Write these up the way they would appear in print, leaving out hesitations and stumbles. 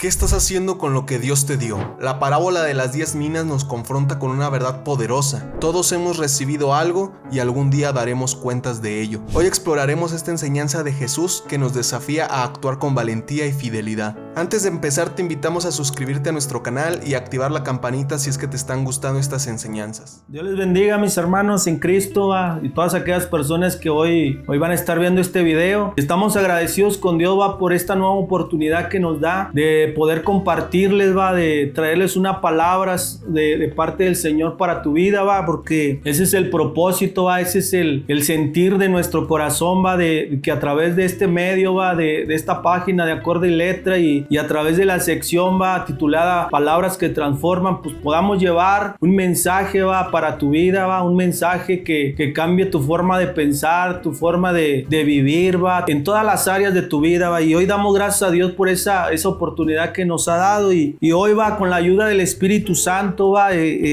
¿Qué estás haciendo con lo que Dios te dio? La parábola de las 10 minas nos confronta con una verdad poderosa. Todos hemos recibido algo y algún día daremos cuentas de ello. Hoy exploraremos esta enseñanza de Jesús que nos desafía a actuar con valentía y fidelidad. Antes de empezar, te invitamos a suscribirte a nuestro canal y activar la campanita si es que te están gustando estas enseñanzas. Dios les bendiga, mis hermanos en Cristo, y todas aquellas personas que hoy van a estar viendo este video. Estamos agradecidos con Dios por esta nueva oportunidad que nos da de poder compartirles, de traerles una palabra de parte del Señor para tu vida, porque ese es el propósito, ese es el sentir de nuestro corazón, de que a través de este medio, de esta página de Acorde y Letra y a través de la sección titulada Palabras que Transforman, pues podamos llevar un mensaje para tu vida, un mensaje que cambie tu forma de pensar, tu forma de vivir, en todas las áreas de tu vida, y hoy damos gracias a Dios por esa oportunidad que nos ha dado, y hoy con la ayuda del Espíritu Santo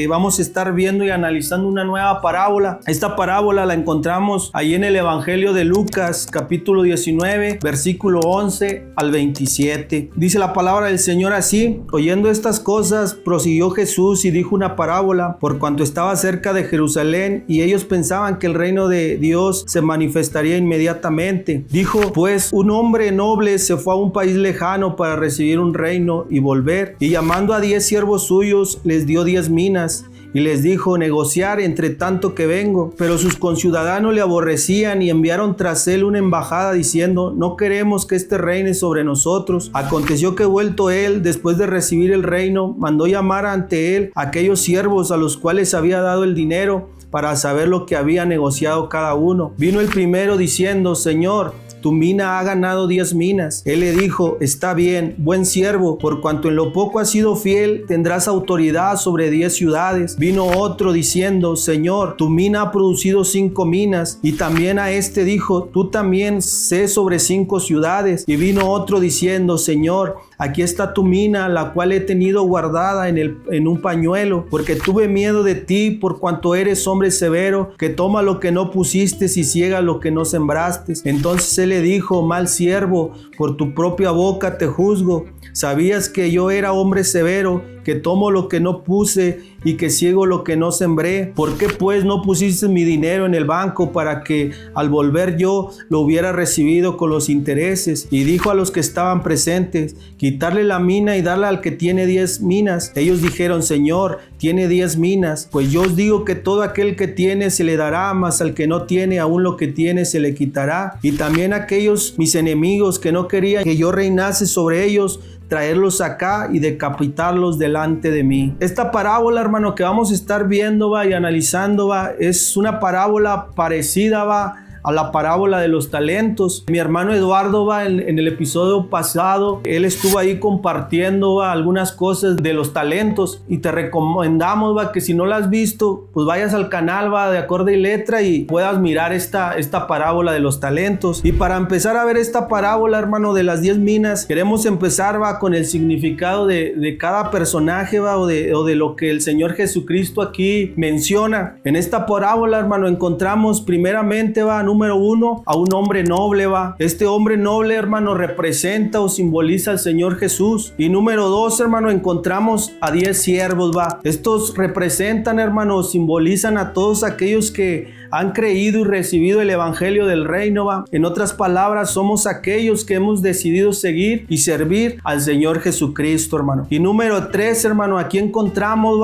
vamos a estar viendo y analizando una nueva parábola. Esta parábola la encontramos ahí en el Evangelio de Lucas, capítulo 19, versículo 11 al 27. Dice la palabra del Señor así: oyendo estas cosas, prosiguió Jesús y dijo una parábola, por cuanto estaba cerca de Jerusalén y ellos pensaban que el reino de Dios se manifestaría inmediatamente. Dijo pues: un hombre noble se fue a un país lejano para recibir un reino y volver, y llamando a 10 siervos suyos les dio 10 minas y les dijo: negociar entre tanto que vengo. Pero sus conciudadanos le aborrecían y enviaron tras él una embajada diciendo: no queremos que este reine sobre nosotros. Aconteció que vuelto él, después de recibir el reino, mandó llamar ante él a aquellos siervos a los cuales había dado el dinero para saber lo que había negociado cada uno. Vino el primero diciendo: Señor, tu mina ha ganado 10 minas. Él le dijo: está bien, buen siervo, por cuanto en lo poco has sido fiel, tendrás autoridad sobre 10 ciudades. Vino otro diciendo: Señor, tu mina ha producido 5 minas. Y también a este dijo: tú también sé sobre 5 ciudades. Y vino otro diciendo: Señor, aquí está tu mina, la cual he tenido guardada en un pañuelo, porque tuve miedo de ti, por cuanto eres hombre severo, que toma lo que no pusiste y ciega lo que no sembraste. Entonces él le dijo: mal siervo, por tu propia boca te juzgo. ¿Sabías que yo era hombre severo, que tomo lo que no puse y que ciego lo que no sembré? ¿Por qué pues no pusiste mi dinero en el banco para que al volver yo lo hubiera recibido con los intereses? Y dijo a los que estaban presentes: quitarle la mina y darla al que tiene 10 minas. Ellos dijeron: Señor, tiene 10 minas. Pues yo os digo que todo aquel que tiene se le dará, mas al que no tiene, aún lo que tiene se le quitará. Y también aquellos mis enemigos que no querían que yo reinase sobre ellos, traerlos acá y decapitarlos delante de mí. Esta parábola, hermano, que vamos a estar viendo y analizando es una parábola parecida a la parábola de los talentos. Mi hermano Eduardo en el episodio pasado, él estuvo ahí compartiendo algunas cosas de los talentos, y te recomendamos que si no la has visto, pues vayas al canal de Acorde y Letra y puedas mirar esta parábola de los talentos. Y para empezar a ver esta parábola, hermano, de las 10 minas, queremos empezar con el significado de cada personaje o de lo que el Señor Jesucristo aquí menciona. En esta parábola, hermano, encontramos primeramente número 1, a un hombre noble. Este hombre noble, hermano, representa o simboliza al Señor Jesús. Y número 2, hermano, encontramos a 10 siervos. Estos representan, hermano, o simbolizan a todos aquellos que han creído y recibido el evangelio del reino. En otras palabras, somos aquellos que hemos decidido seguir y servir al Señor Jesucristo, hermano. Y número 3, hermano, aquí encontramos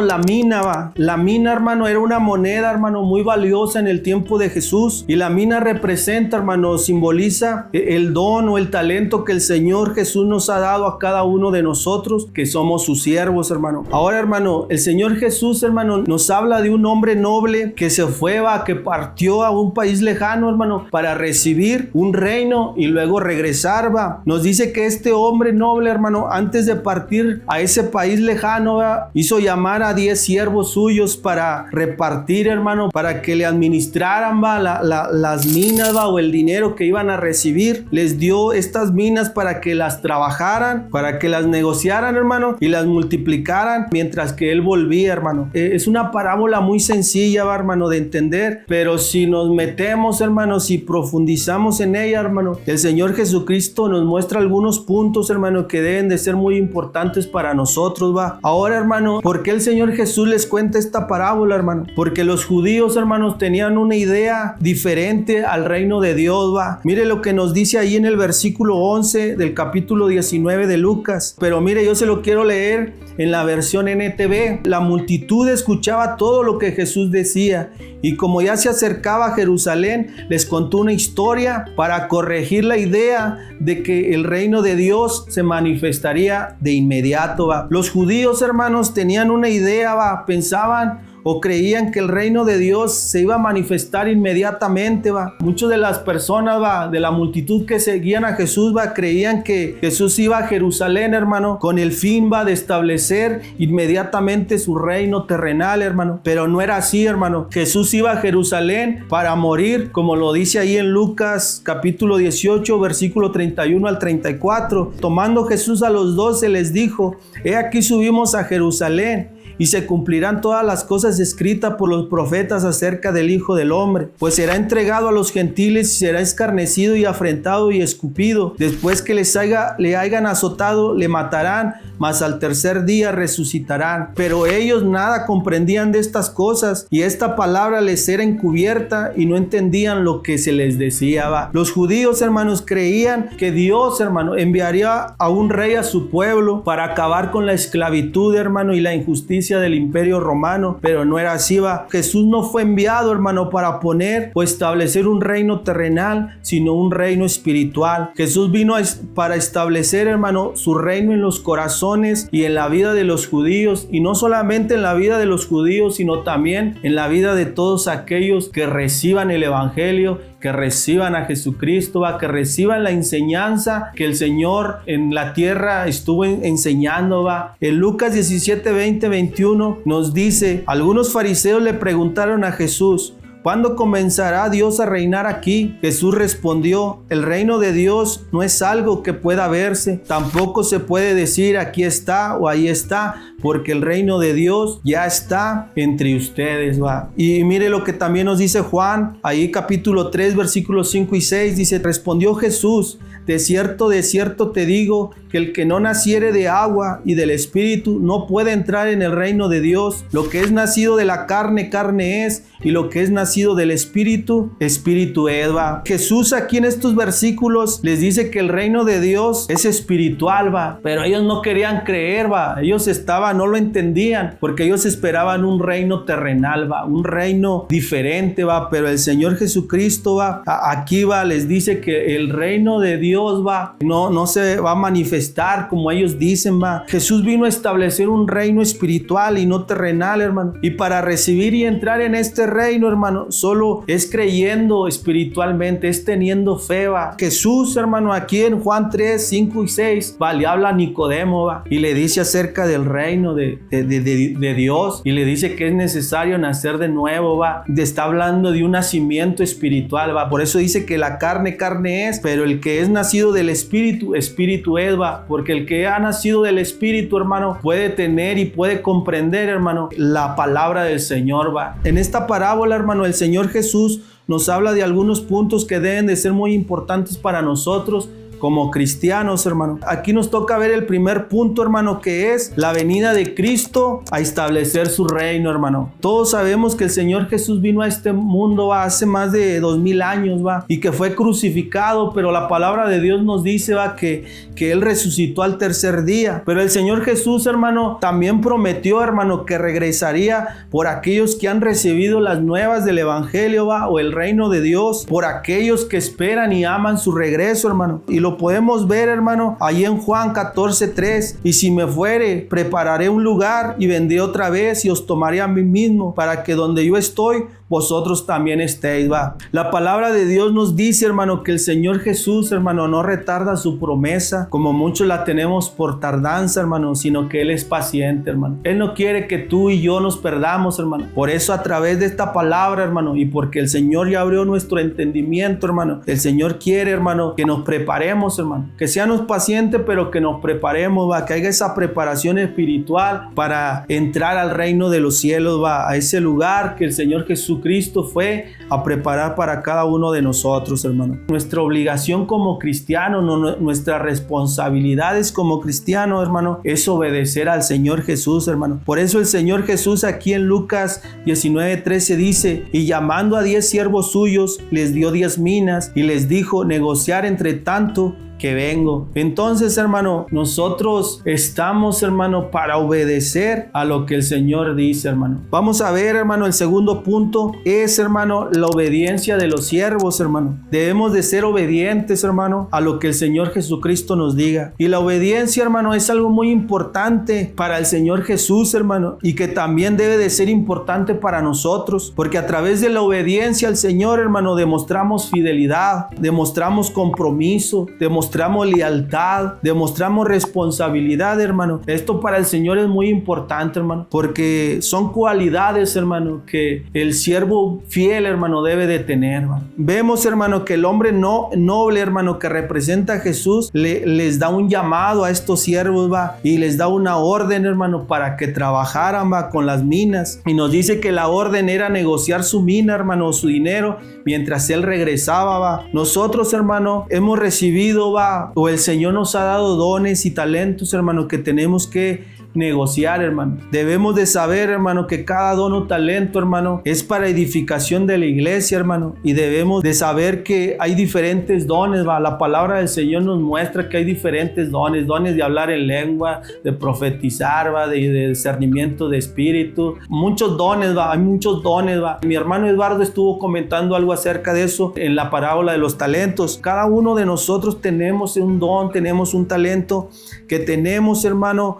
la mina. La mina, hermano, era una moneda, hermano, muy valiosa en el tiempo de Jesús. Y la mina representa, hermano, simboliza el don o el talento que el Señor Jesús nos ha dado a cada uno de nosotros, que somos sus siervos, hermano. Ahora, hermano, el Señor Jesús, hermano, nos habla de un hombre noble que se fue, que partió a un país lejano, hermano, para recibir un reino y luego regresar. Nos dice que este hombre noble, hermano, antes de partir a ese país lejano, hizo llamar a 10 siervos suyos para repartir, hermano, para que le administraran las minas, va, o el dinero que iban a recibir, les dio estas minas para que las trabajaran, para que las negociaran, hermano, y las multiplicaran mientras que él volvía, hermano. Es una parábola muy sencilla, va, hermano, de entender, pero si nos metemos, hermano, si profundizamos en ella, hermano, el Señor Jesucristo nos muestra algunos puntos, hermano, que deben de ser muy importantes para nosotros, va. Ahora, hermano, ¿por qué el Señor Jesús les cuenta esta parábola, hermano? Porque los judíos, hermanos, tenían una idea diferente al reino de Dios, va. Mire lo que nos dice ahí en el versículo 11 del capítulo 19 de Lucas. Pero mire, yo se lo quiero leer en la versión NTV. La multitud escuchaba todo lo que Jesús decía, y como ya se acercaba a Jerusalén, les contó una historia para corregir la idea de que el reino de Dios se manifestaría de inmediato, va. Los judíos, hermanos, tenían una idea, va. Pensaban o creían que el reino de Dios se iba a manifestar inmediatamente, va. Muchas de las personas, va, de la multitud que seguían a Jesús, va, creían que Jesús iba a Jerusalén, hermano, con el fin, va, de establecer inmediatamente su reino terrenal, hermano. Pero no era así, hermano. Jesús iba a Jerusalén para morir, como lo dice ahí en Lucas capítulo 18, versículo 31 al 34. Tomando Jesús a los 12, les dijo: he aquí subimos a Jerusalén, y se cumplirán todas las cosas escritas por los profetas acerca del Hijo del Hombre, pues será entregado a los gentiles y será escarnecido y afrentado y escupido. Después que le hayan azotado, le matarán, mas al tercer día resucitarán. Pero ellos nada comprendían de estas cosas, y esta palabra les era encubierta y no entendían lo que se les decía, va. Los judíos, hermanos, creían que Dios, hermano, enviaría a un rey a su pueblo para acabar con la esclavitud, hermano, y la injusticia del imperio romano, pero no era así, va. Jesús no fue enviado, hermano, para poner o establecer un reino terrenal, sino un reino espiritual. Jesús vino para establecer, hermano, su reino en los corazones y en la vida de los judíos, y no solamente en la vida de los judíos, sino también en la vida de todos aquellos que reciban el evangelio, que reciban a Jesucristo, va, que reciban la enseñanza que el Señor en la tierra estuvo enseñando, va. En Lucas 17, 20, 21 nos dice: algunos fariseos le preguntaron a Jesús: ¿cuándo comenzará Dios a reinar aquí? Jesús respondió: el reino de Dios no es algo que pueda verse, tampoco se puede decir aquí está o ahí está, porque el reino de Dios ya está entre ustedes, va. Y mire lo que también nos dice Juan, ahí capítulo 3, versículos 5 y 6, dice: respondió Jesús: de cierto te digo, que el que no naciere de agua y del Espíritu no puede entrar en el reino de Dios. Lo que es nacido de la carne, carne es, y lo que es nacido del Espíritu, Espíritu es, va. Jesús aquí en estos versículos les dice que el reino de Dios es espiritual, va. Pero ellos no querían creer, va. Ellos no lo entendían, porque ellos esperaban un reino terrenal, va. Un reino diferente, va. Pero el Señor Jesucristo, va, aquí, va, les dice que el reino de Dios, va, no se va a manifestar como ellos dicen, va. Jesús vino a establecer un reino espiritual y no terrenal, hermano. Y para recibir y entrar en este reino, hermano, solo es creyendo espiritualmente, es teniendo fe, va. Jesús, hermano, aquí en Juan 3, 5 y 6, va, le habla a Nicodemo, va, y le dice acerca del reino de Dios, y le dice que es necesario nacer de nuevo, va. Está hablando de un nacimiento espiritual, va. Por eso dice que la carne es, pero el que es nacido del Espíritu, Espíritu es, va. Porque el que ha nacido del Espíritu, hermano, puede tener y puede comprender, hermano, la palabra del Señor, va. En esta parábola, hermano, el Señor Jesús nos habla de algunos puntos que deben de ser muy importantes para nosotros como cristianos, hermano. Aquí nos toca ver el primer punto, hermano, que es la venida de Cristo a establecer su reino, hermano. Todos sabemos que el Señor Jesús vino a este mundo, va, hace más de 2000 años, va, y que fue crucificado, pero la palabra de Dios nos dice, va, que Él resucitó al tercer día. Pero el Señor Jesús, hermano, también prometió, hermano, que regresaría por aquellos que han recibido las nuevas del evangelio, va, o el reino de Dios, por aquellos que esperan y aman su regreso, hermano. Y lo podemos ver, hermano, ahí en Juan 14:3: y si me fuere, prepararé un lugar y vendré otra vez y os tomaré a mí mismo, para que donde yo estoy, vosotros también estéis, va. La palabra de Dios nos dice, hermano, que el Señor Jesús, hermano, no retarda su promesa, como muchos la tenemos por tardanza, hermano, sino que Él es paciente, hermano. Él no quiere que tú y yo nos perdamos, hermano. Por eso a través de esta palabra, hermano, y porque el Señor ya abrió nuestro entendimiento, hermano, el Señor quiere, hermano, que nos preparemos, hermano, que seamos pacientes, pero que nos preparemos, va, que haya esa preparación espiritual para entrar al reino de los cielos, va, a ese lugar que el Señor Jesucristo fue a preparar para cada uno de nosotros, hermano. Nuestra obligación como cristianos, nuestras responsabilidades como cristianos, hermano, es obedecer al Señor Jesús, hermano. Por eso el Señor Jesús aquí en Lucas 19:13 dice: y llamando a 10 siervos suyos, les dio 10 minas y les dijo: negociar entre tanto que vengo. Entonces, hermano, nosotros estamos, hermano, para obedecer a lo que el Señor dice, hermano. Vamos a ver, hermano, el segundo punto es, hermano, la obediencia de los siervos, hermano. Debemos de ser obedientes, hermano, a lo que el Señor Jesucristo nos diga. Y la obediencia, hermano, es algo muy importante para el Señor Jesús, hermano, y que también debe de ser importante para nosotros, porque a través de la obediencia al Señor, hermano, demostramos fidelidad, demostramos compromiso, demostramos lealtad, demostramos responsabilidad, hermano. Esto para el Señor es muy importante, hermano, porque son cualidades, hermano, que el siervo fiel, hermano, debe de tener, hermano. Vemos, hermano, que el hombre noble, hermano, que representa a Jesús, les da un llamado a estos siervos, va, y les da una orden, hermano, para que trabajaran, va, con las minas. Y nos dice que la orden era negociar su mina, hermano, su dinero, mientras él regresaba, va. Nosotros, hermano, hemos recibido, va, o el Señor nos ha dado dones y talentos, hermano, que tenemos que negociar, hermano. Debemos de saber, hermano, que cada don o talento, hermano, es para edificación de la iglesia, hermano, y debemos de saber que hay diferentes dones, va. La palabra del Señor nos muestra que hay diferentes dones de hablar en lengua, de profetizar, va, de discernimiento de espíritu, muchos dones, va, hay muchos dones, va. Mi hermano Eduardo estuvo comentando algo acerca de eso en la parábola de los talentos. Cada uno de nosotros tenemos un don, tenemos un talento que tenemos, hermano,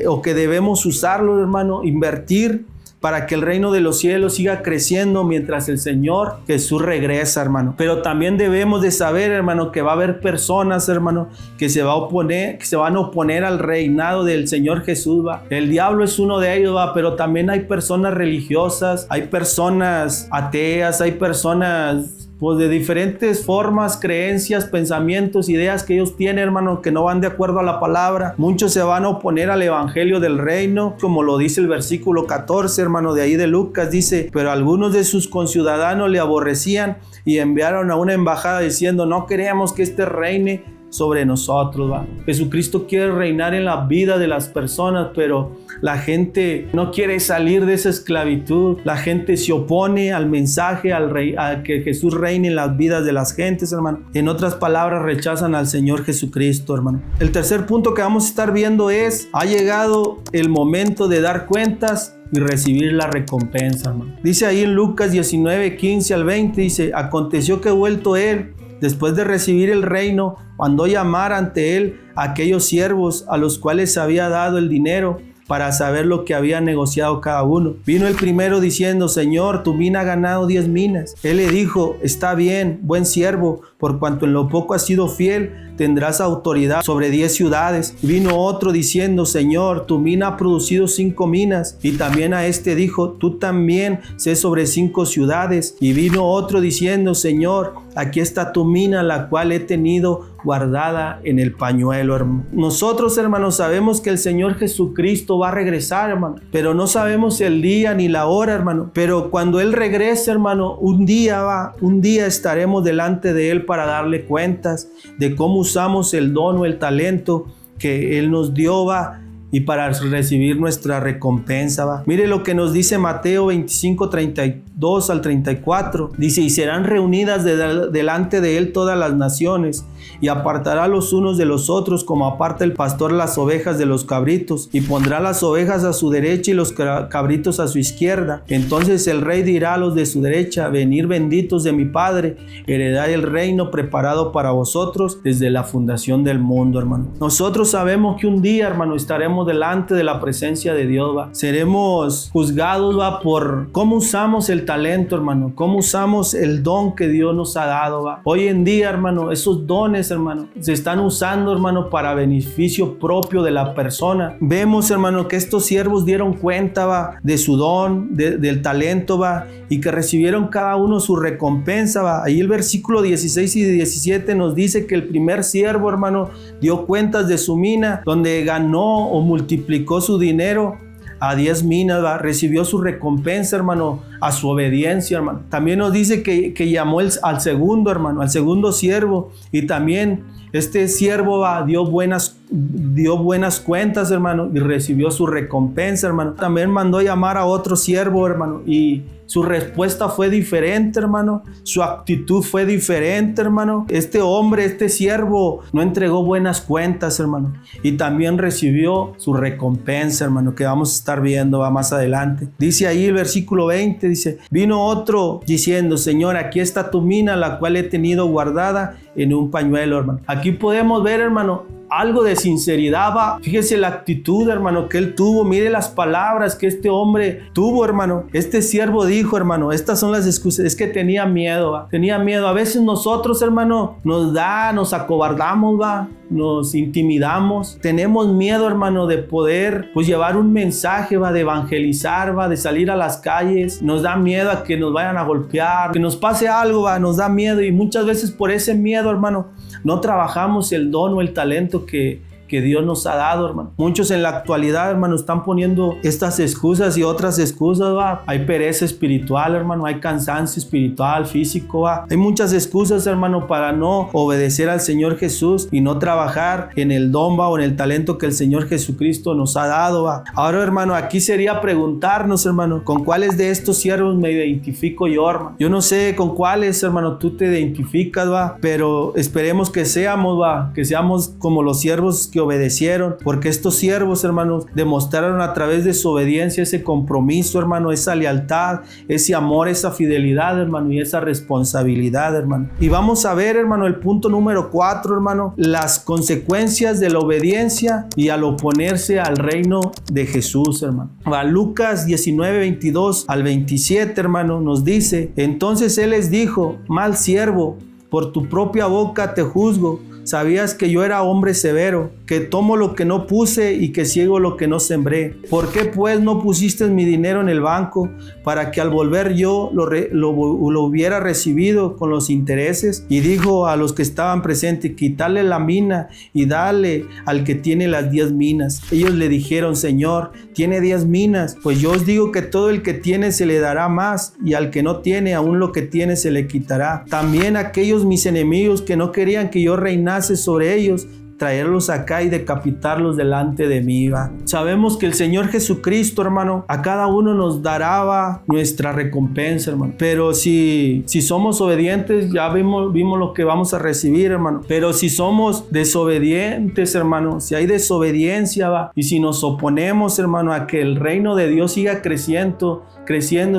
o que debemos usarlo, hermano, invertir para que el reino de los cielos siga creciendo mientras el Señor Jesús regresa, hermano. Pero también debemos de saber, hermano, que va a haber personas, hermano, que se van a oponer al reinado del Señor Jesús, va. El diablo es uno de ellos, va, pero también hay personas religiosas, hay personas ateas, hay personas pues de diferentes formas, creencias, pensamientos, ideas que ellos tienen, hermano, que no van de acuerdo a la palabra. Muchos se van a oponer al evangelio del reino, como lo dice el versículo 14, hermano, de ahí de Lucas, dice: pero algunos de sus conciudadanos le aborrecían y enviaron a una embajada diciendo: no queremos que este reine sobre nosotros, va. Jesucristo quiere reinar en la vida de las personas, pero la gente no quiere salir de esa esclavitud. La gente se opone al mensaje, a que Jesús reine en las vidas de las gentes, hermano. En otras palabras, rechazan al Señor Jesucristo, hermano. El tercer punto que vamos a estar viendo es: ha llegado el momento de dar cuentas y recibir la recompensa, hermano. Dice ahí en Lucas 19, 15 al 20, dice: aconteció que vuelto él, después de recibir el reino, mandó llamar ante él a aquellos siervos a los cuales había dado el dinero para saber lo que había negociado cada uno. Vino el primero diciendo: Señor, tu mina ha ganado 10 minas. Él le dijo: está bien, buen siervo, por cuanto en lo poco has sido fiel, tendrás autoridad sobre 10 ciudades. Vino otro diciendo: Señor, tu mina ha producido 5 minas. Y también a este dijo: tú también sé sobre 5 ciudades. Y vino otro diciendo: Señor, aquí está tu mina, la cual he tenido guardada en el pañuelo, hermano. Nosotros, hermanos, sabemos que el Señor Jesucristo va a regresar, hermano, pero no sabemos el día ni la hora, hermano. Pero cuando Él regrese, hermano, un día estaremos delante de Él para darle cuentas de cómo usamos el don o el talento que Él nos dio, va, y para recibir nuestra recompensa, va. Mire lo que nos dice Mateo 25, 32 al 34. Dice: y serán reunidas delante de él todas las naciones, y apartará los unos de los otros, como aparta el pastor las ovejas de los cabritos, y pondrá las ovejas a su derecha y los cabritos a su izquierda. Entonces el rey dirá a los de su derecha: venid benditos de mi Padre, heredad el reino preparado para vosotros desde la fundación del mundo, hermano. Nosotros sabemos que un día, hermano, estaremos estaremos delante de la presencia de Dios, ¿va? Seremos juzgados, ¿va? Por cómo usamos el talento, hermano, cómo usamos el don que Dios nos ha dado, ¿va? Hoy en día, hermano, esos dones, hermano, se están usando, hermano, para beneficio propio de la persona. Vemos, hermano, que estos siervos dieron cuenta, ¿va? De su don, del talento, ¿va? Y que recibieron cada uno su recompensa, ¿va? Ahí el versículo 16 y 17 nos dice que el primer siervo, hermano, dio cuentas de su mina, donde ganó o multiplicó su dinero a 10 minas, ¿va? Recibió su recompensa, hermano, a su obediencia, hermano. También nos dice que llamó al segundo, hermano, al segundo siervo, y también este siervo, ¿va? dio buenas cuentas, hermano, y recibió su recompensa, hermano. También mandó llamar a otro siervo, hermano, y su respuesta fue diferente, hermano. Su actitud fue diferente, hermano. Este hombre, este siervo, no entregó buenas cuentas, hermano. Y también recibió su recompensa, hermano, que vamos a estar viendo más adelante. Dice ahí el versículo 20, dice, vino otro diciendo, Señor, aquí está tu mina, la cual he tenido guardada en un pañuelo, hermano. Aquí podemos ver, hermano, algo de sinceridad, va. Fíjese la actitud, hermano, que él tuvo. Mire las palabras que este hombre tuvo, hermano. Este siervo dijo, hermano, estas son las excusas. Es que tenía miedo, va. Tenía miedo. A veces nosotros, hermano, nos acobardamos, va. Nos intimidamos. Tenemos miedo, hermano, de poder, pues, llevar un mensaje, va, de evangelizar, va, de salir a las calles. Nos da miedo a que nos vayan a golpear, que nos pase algo, va. Nos da miedo, y muchas veces por ese miedo, hermano, no trabajamos el don o el talento que Dios nos ha dado, hermano. Muchos en la actualidad, hermano, están poniendo estas excusas y otras excusas, va. Hay pereza espiritual, hermano, hay cansancio espiritual, físico, va. Hay muchas excusas, hermano, para no obedecer al Señor Jesús y no trabajar en el don, va, o en el talento que el Señor Jesucristo nos ha dado, va. Ahora, hermano, aquí sería preguntarnos, hermano, ¿con cuáles de estos siervos me identifico yo, hermano? Yo no sé con cuáles, hermano, tú te identificas, va, pero esperemos que seamos, va, que seamos como los siervos que obedecieron, porque estos siervos, hermanos, demostraron a través de su obediencia ese compromiso, hermano, esa lealtad, ese amor, esa fidelidad, hermano, y esa responsabilidad, hermano. Y vamos a ver, hermano, el punto número 4, hermano, las consecuencias de la obediencia y al oponerse al reino de Jesús, hermano. Lucas 19, 22 al 27, hermano, nos dice, entonces él les dijo, mal siervo, por tu propia boca te juzgo. Sabías que yo era hombre severo, que tomo lo que no puse y que ciego lo que no sembré. ¿Por qué pues no pusiste mi dinero en el banco para que al volver yo lo hubiera recibido con los intereses? Y dijo a los que estaban presentes, quítale la mina y dale al que tiene las 10 minas. Ellos le dijeron, Señor, tiene 10 minas. Pues yo os digo que todo el que tiene se le dará más, y al que no tiene, aún lo que tiene se le quitará. También aquellos mis enemigos que no querían que yo reinase sobre ellos, traerlos acá y decapitarlos delante de mí, va. Sabemos que el Señor Jesucristo, hermano, a cada uno nos dará nuestra recompensa, hermano. Pero si somos obedientes, ya vimos lo que vamos a recibir, hermano. Pero si somos desobedientes, hermano, si hay desobediencia, va, y si nos oponemos, hermano, a que el reino de Dios siga creciendo,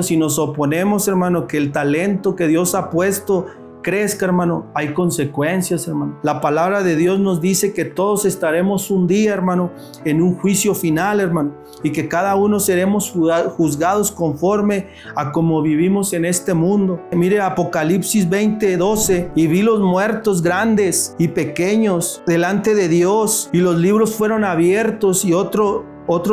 si nos oponemos, hermano, que el talento que Dios ha puesto crezca, hermano, hay consecuencias, hermano. La palabra de Dios nos dice que todos estaremos un día, hermano, en un juicio final, hermano, y que cada uno seremos juzgados conforme a como vivimos en este mundo. Mire Apocalipsis 20:12, y vi los muertos grandes y pequeños delante de Dios, y los libros fueron abiertos, y otro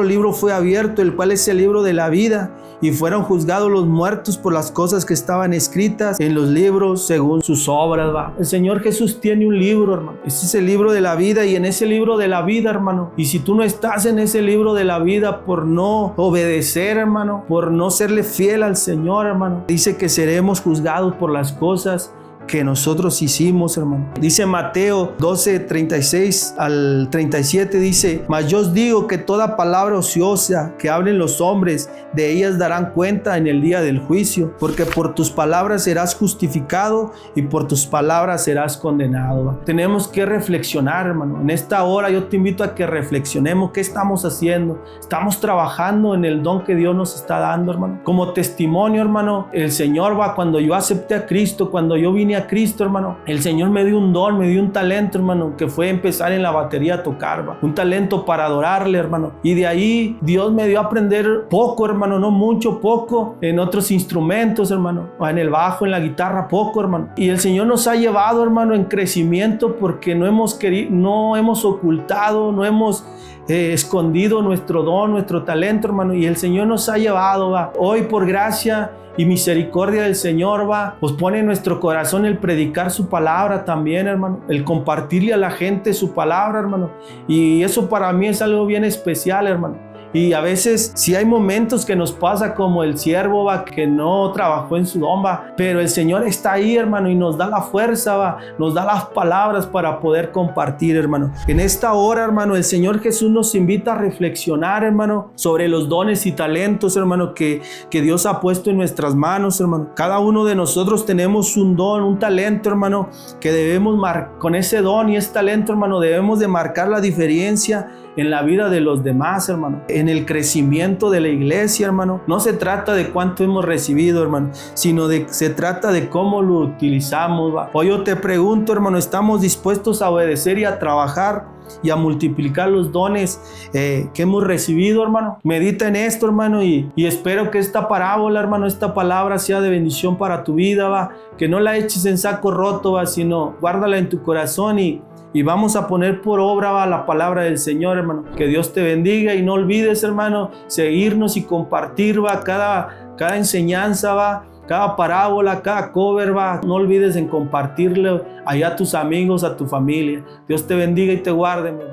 libro fue abierto, el cual es el libro de la vida, y fueron juzgados los muertos por las cosas que estaban escritas en los libros según sus obras, va. El Señor Jesús tiene un libro, hermano. Este es el libro de la vida, y en ese libro de la vida, hermano, y si tú no estás en ese libro de la vida por no obedecer, hermano, por no serle fiel al Señor, hermano, dice que seremos juzgados por las cosas que nosotros hicimos, hermano. Dice Mateo 12:36 al 37, dice, mas yo os digo que toda palabra ociosa que hablen los hombres, de ellas darán cuenta en el día del juicio, porque por tus palabras serás justificado y por tus palabras serás condenado, ¿va? Tenemos que reflexionar, hermano. En esta hora yo te invito a que reflexionemos qué estamos haciendo. Estamos trabajando en el don que Dios nos está dando, hermano. Como testimonio, hermano, el Señor, va, cuando yo acepté a Cristo, cuando yo vine vine a Cristo, hermano, el Señor me dio un don, me dio un talento, hermano, que fue empezar en la batería a tocar, ¿va? Un talento para adorarle, hermano. Y de ahí Dios me dio a aprender poco, hermano, no mucho, poco, en otros instrumentos, hermano, en el bajo, en la guitarra, poco, hermano. Y el Señor nos ha llevado, hermano, en crecimiento porque no hemos ocultado, no hemos escondido nuestro don, nuestro talento, hermano, y el Señor nos ha llevado, va. Hoy por gracia y misericordia del Señor, va, pues pone en nuestro corazón el predicar su palabra también, hermano, el compartirle a la gente su palabra, hermano, y eso para mí es algo bien especial, hermano. Y a veces sí hay momentos que nos pasa como el siervo, va, que no trabajó en su don, va, pero el Señor está ahí, hermano, y nos da la fuerza, va, nos da las palabras para poder compartir, hermano. En esta hora, hermano, el Señor Jesús nos invita a reflexionar, hermano, sobre los dones y talentos, hermano, que Dios ha puesto en nuestras manos, hermano. Cada uno de nosotros tenemos un don, un talento, hermano, que debemos con ese don y ese talento, hermano, debemos de marcar la diferencia en la vida de los demás, hermano, en el crecimiento de la iglesia, hermano. No se trata de cuánto hemos recibido, hermano, sino se trata de cómo lo utilizamos, va. Hoy yo te pregunto, hermano, ¿estamos dispuestos a obedecer y a trabajar y a multiplicar los dones que hemos recibido, hermano? Medita en esto, hermano, y espero que esta parábola, hermano, esta palabra sea de bendición para tu vida, va. Que no la eches en saco roto, va, sino guárdala en tu corazón y vamos a poner por obra, va, la palabra del Señor, hermano. Que Dios te bendiga y no olvides, hermano, seguirnos y compartir, va, cada enseñanza, va, cada parábola, cada cover, va. No olvides en compartirlo allá a tus amigos, a tu familia. Dios te bendiga y te guarde, hermano.